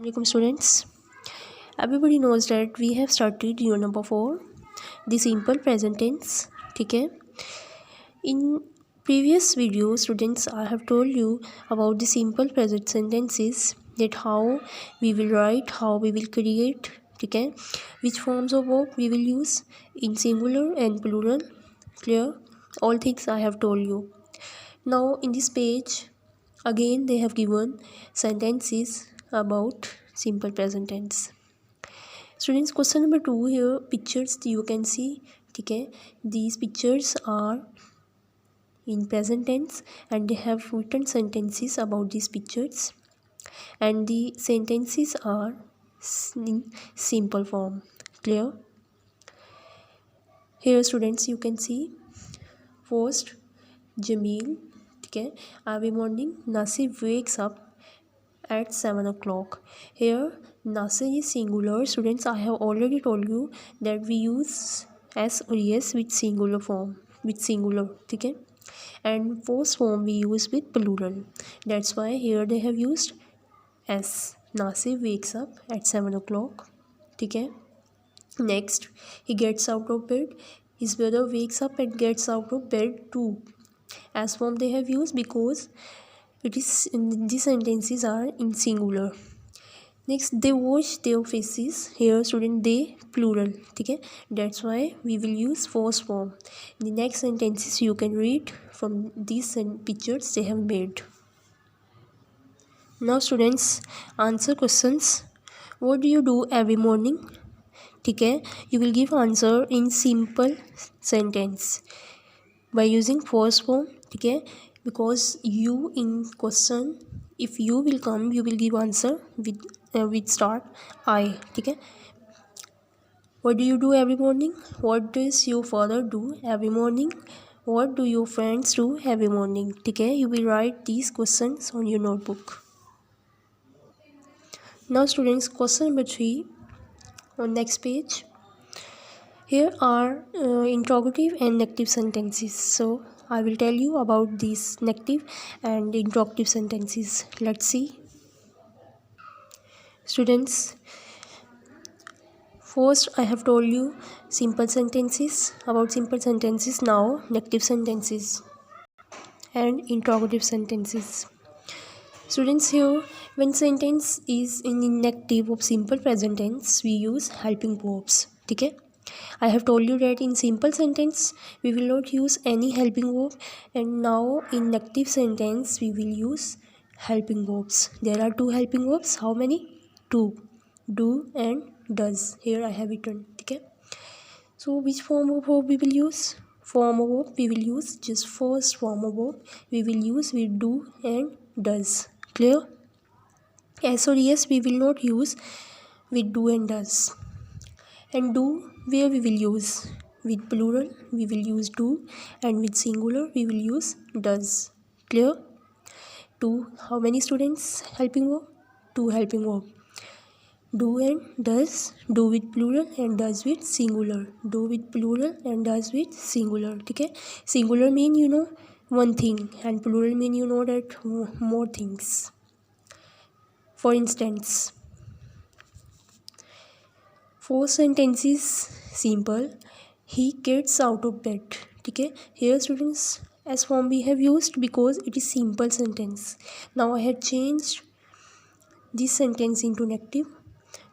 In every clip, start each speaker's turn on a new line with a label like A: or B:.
A: Welcome students. Everybody knows that we have started unit number 4, the simple present tense. ठीक है. In previous video students, I have told you about the simple present sentences, that how we will write, how we will create. ठीक है. Which forms of verb we will use in singular and plural. Clear? All things I have told you. Now in this page again they have given sentences about simple present tense. Students, question number 2 here, pictures you can see. ठीक है. These pictures are in present tense and they have written sentences about these pictures, and the sentences are in simple form. Clear? Here students you can see first Jamil. ठीक है. Every morning Nasib wakes up at 7 o'clock. Here Nasir is singular. Students, I have already told you that we use s or es with singular form, with singular. ठीक है. And first form we use with plural. That's why here they have used s. Nasir wakes up at 7 o'clock. ठीक है. Next, he gets out of bed. His brother wakes up and gets out of bed too. S form they have used because it is these sentences are in singular. Next, they wash their faces. Here student they plural. ठीक है. That's why we will use first form. The next sentences you can read from these pictures they have made. Now students, answer questions. What do you do every morning? ठीक है. You will give answer in simple sentence by using first form. ठीक है. Because you in question, if you will come, you will give answer with start I. ठीक है. What do you do every morning? What does your father do every morning? What do your friends do every morning? ठीक है. You will write these questions on your notebook. Now students, question number 3 on next page. Here are interrogative and negative sentences. So I will tell you about these negative and interrogative sentences. Let's see. Students, first I have told you simple sentences. About simple sentences, now negative sentences and interrogative sentences. Students, here when sentence is in the negative of simple present tense, we use helping verbs. ठीक है. I have told you that in simple sentence we will not use any helping verb, and now in negative sentence we will use helping verbs. There are two helping verbs. How many? Two. Do and does. Here I have written. ठीक है. So which form of verb we will use? Form of verb we will use just first form of verb we will use with do and does. Clear? S or yes we will not use with do and does. And do, where we will use with plural we will use do, and with singular we will use does. Clear? Do, how many students? Helping verb, two helping verb. Do and does, do with plural and does with singular. Do with plural and does with singular. ठीक है. Singular mean you know one thing, and plural mean you know that more things. For instance, first sentence is simple. He gets out of bed. ठीक है. Here students, as form we have used because it is simple sentence. Now I have changed this sentence into negative.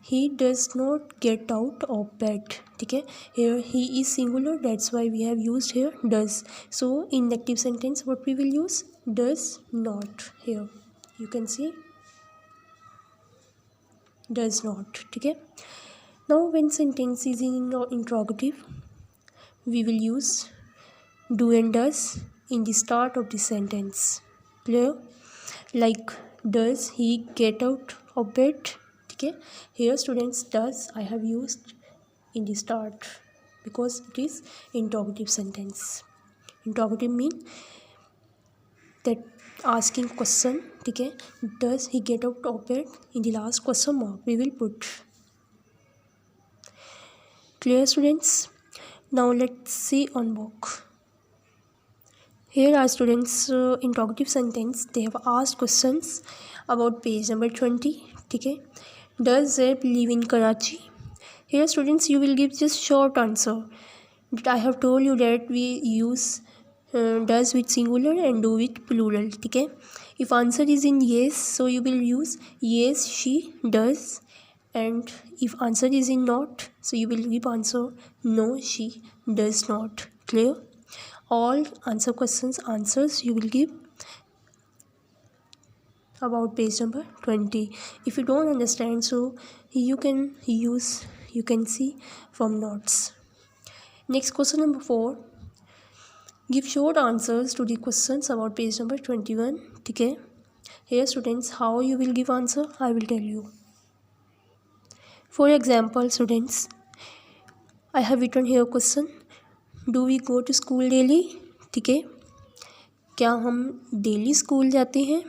A: He does not get out of bed. ठीक है. Here he is singular, that's why we have used here does. So in negative sentence what we will use? Does not. Here you can see does not. ठीक है. Now when sentence is in interrogative we will use do and does in the start of the sentence. Clear? Like does he get out of bed? ठीक है. Here students, does I have used in the start because it is interrogative sentence. Interrogative mean that asking question. ठीक है. Does he get out of bed? In the last question mark we will put. Clear students? Now let's see on book. Here are students interrogative sentence. They have asked questions about page number 20. ठीक है. Does Zeb live in Karachi? Here students, you will give just short answer. But I have told you that we use does with singular and do with plural. ठीक है. If answer is in yes, so you will use yes she does, and if answer is in not, so you will give answer no she does not. Clear? All answer questions answers you will give about page number 20. If you don't understand, so you can see from notes. Next, question number 4. Give short answers to the questions about page number 21. ठीक है. Here students, how you will give answer, I will tell you. For example students, I have written here question, do we go to school daily? ठीक है. क्या हम daily school जाते हैं?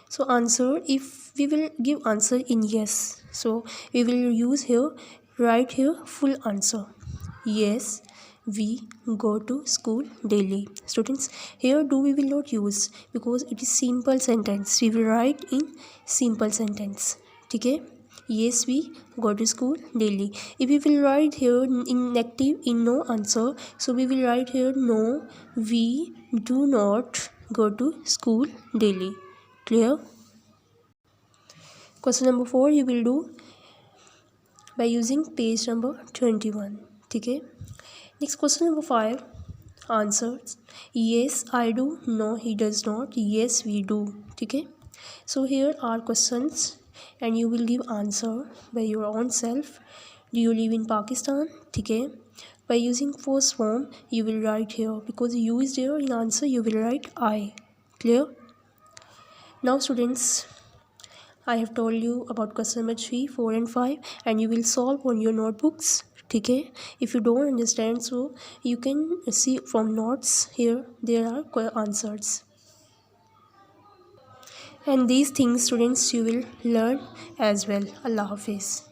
A: So answer, if we will give answer in yes, so we will use here, write here full answer. Yes, we go to school daily. Students, here do we will not use because it is simple sentence. We will write in simple sentence. ठीक है. Yes, we go to school daily. If we will write here in negative, in no answer, so we will write here no, we do not go to school daily. Clear? Question number 4 you will do by using page number 21. ठीक है. Next, question number 5. Answers. Yes, I do. No, he does not. Yes, we do. ठीक है. So here are questions and you will give answer by your own self. Do you live in Pakistan? ठीक है. By using first form you will write here, because you is there in answer you will write I. Clear? Now students, I have told you about question number 3, 4 and 5 and you will solve on your notebooks. ठीक है. If you don't understand, so you can see from notes here there are answers. And these things students you will learn as well. Allah Hafiz.